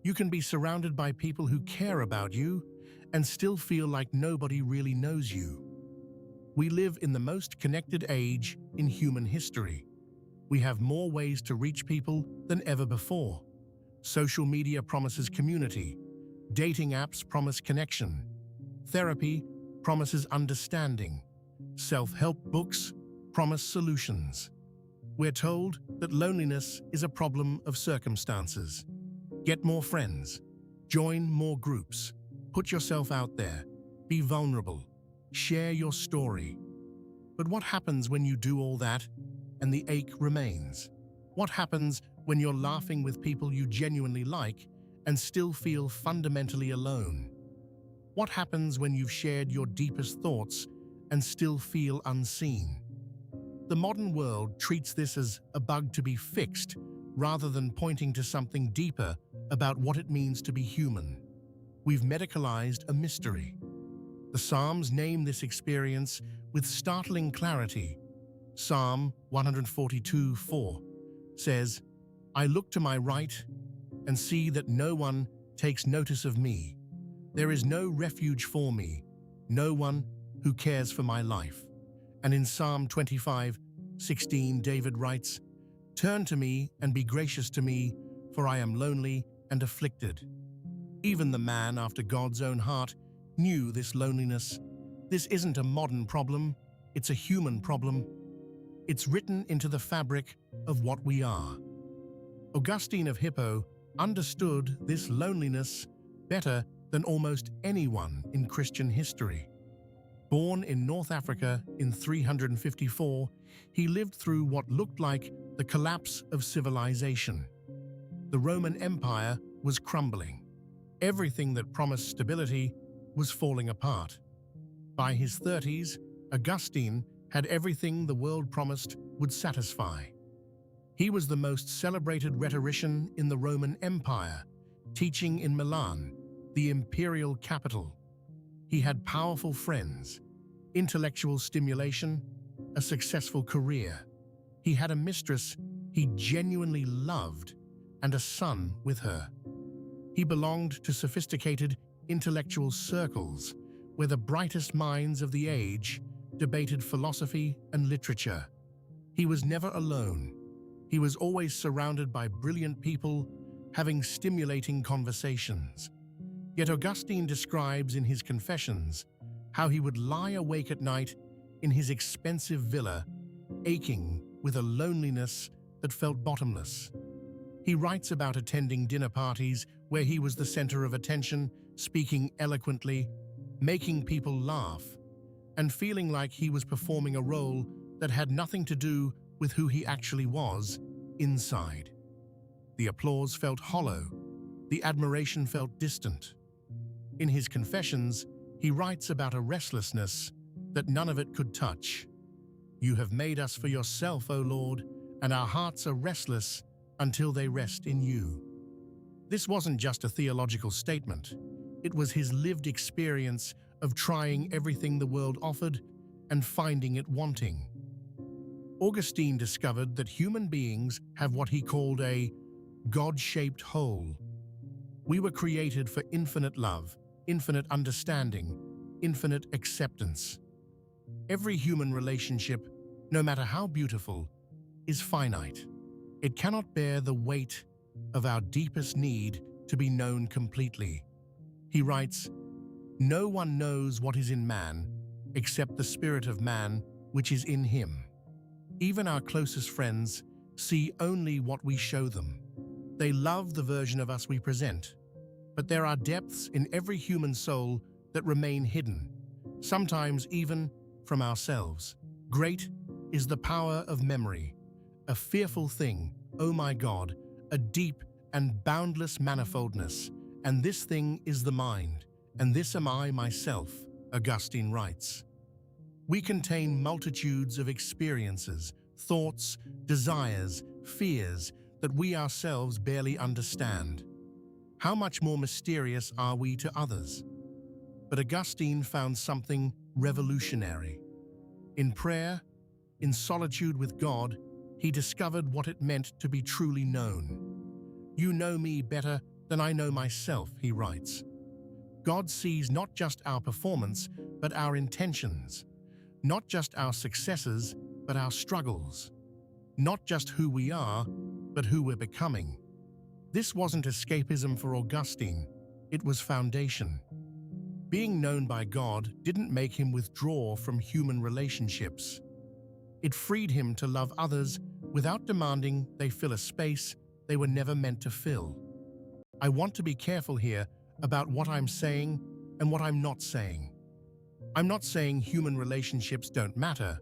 You can be surrounded by people who care about you and still feel like nobody really knows you. We live in the most connected age in human history. We have more ways to reach people than ever before. Social media promises community. Dating apps promise connection. Therapy promises understanding. Self-help books promise solutions. We're told that loneliness is a problem of circumstances. Get more friends. Join more groups. Put yourself out there. Be vulnerable. Share your story. But what happens when you do all that and the ache remains? What happens when you're laughing with people you genuinely like and still feel fundamentally alone? What happens when you've shared your deepest thoughts and still feel unseen? The modern world treats this as a bug to be fixed rather than pointing to something deeper about what it means to be human. We've medicalized a mystery. The Psalms name this experience with startling clarity. Psalm 142:4 says, "I look to my right and see that no one takes notice of me. There is no refuge for me, no one who cares for my life." And in Psalm 25:16, David writes, "Turn to me and be gracious to me, for I am lonely and afflicted." Even the man after God's own heart knew this loneliness. This isn't a modern problem, it's a human problem. It's written into the fabric of what we are. Augustine of Hippo understood this loneliness better than almost anyone in Christian history. Born in North Africa in 354, he lived through what looked like the collapse of civilization. The Roman Empire was crumbling. Everything that promised stability was falling apart. By his 30s, Augustine had everything the world promised would satisfy. He was the most celebrated rhetorician in the Roman Empire, teaching in Milan, the imperial capital. He had powerful friends, intellectual stimulation, a successful career. He had a mistress he genuinely loved and a son with her. He belonged to sophisticated intellectual circles where the brightest minds of the age debated philosophy and literature. He was never alone. He was always surrounded by brilliant people having stimulating conversations. Yet Augustine describes in his Confessions how he would lie awake at night in his expensive villa, aching with a loneliness that felt bottomless. He writes about attending dinner parties where he was the center of attention, speaking eloquently, making people laugh, and feeling like he was performing a role that had nothing to do with who he actually was inside. The applause felt hollow. The admiration felt distant. In his Confessions, he writes about a restlessness that none of it could touch. "You have made us for yourself, O Lord, and our hearts are restless until they rest in you." This wasn't just a theological statement. It was his lived experience of trying everything the world offered and finding it wanting. Augustine discovered that human beings have what he called a God-shaped hole. We were created for infinite love, infinite understanding, infinite acceptance. Every human relationship, no matter how beautiful, is finite. It cannot bear the weight of our deepest need to be known completely. He writes, "No one knows what is in man except the spirit of man which is in him." Even our closest friends see only what we show them. They love the version of us we present. But there are depths in every human soul that remain hidden, sometimes even from ourselves. Great is the power of memory, a fearful thing, oh my God, a deep and boundless manifoldness, and this thing is the mind, and this am I myself, Augustine writes. We contain multitudes of experiences, thoughts, desires, fears that we ourselves barely understand. How much more mysterious are we to others? But Augustine found something revolutionary. In prayer, in solitude with God, he discovered what it meant to be truly known. "You know me better than than I know myself, he writes. God sees not just our performance, but our intentions, not just our successes, but our struggles, not just who we are, but who we're becoming. This wasn't escapism for Augustine, it was foundation. Being known by God didn't make him withdraw from human relationships. It freed him to love others without demanding they fill a space they were never meant to fill. I want to be careful here about what I'm saying and what I'm not saying. I'm not saying human relationships don't matter.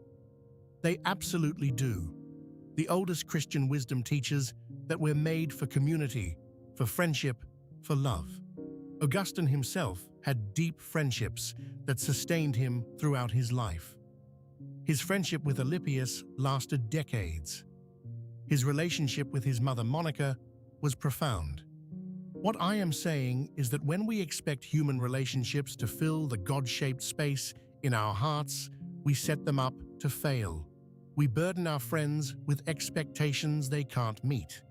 They absolutely do. The oldest Christian wisdom teaches that we're made for community, for friendship, for love. Augustine himself had deep friendships that sustained him throughout his life. His friendship with Alypius lasted decades. His relationship with his mother Monica was profound. What I am saying is that when we expect human relationships to fill the God-shaped space in our hearts, we set them up to fail. We burden our friends with expectations they can't meet.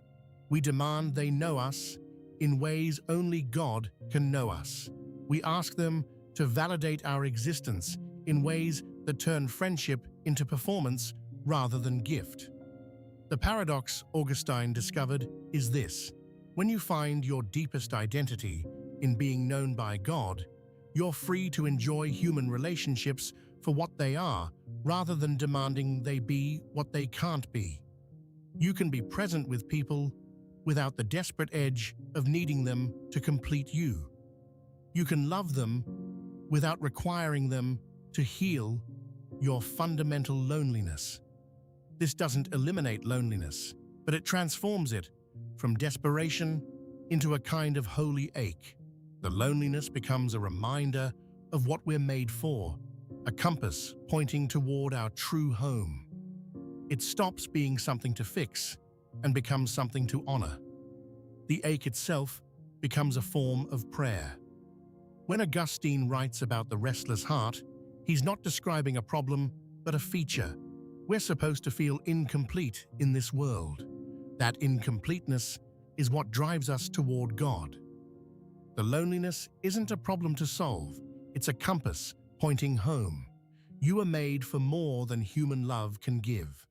We demand they know us in ways only God can know us. We ask them to validate our existence in ways that turn friendship into performance rather than gift. The paradox Augustine discovered is this: when you find your deepest identity in being known by God, you're free to enjoy human relationships for what they are, rather than demanding they be what they can't be. You can be present with people without the desperate edge of needing them to complete you. You can love them without requiring them to heal your fundamental loneliness. This doesn't eliminate loneliness, but it transforms it from desperation into a kind of holy ache. The loneliness becomes a reminder of what we're made for, a compass pointing toward our true home. It stops being something to fix and becomes something to honor. The ache itself becomes a form of prayer. When Augustine writes about the restless heart, he's not describing a problem, but a feature. We're supposed to feel incomplete in this world. That incompleteness is what drives us toward God. The loneliness isn't a problem to solve, it's a compass pointing home. You are made for more than human love can give.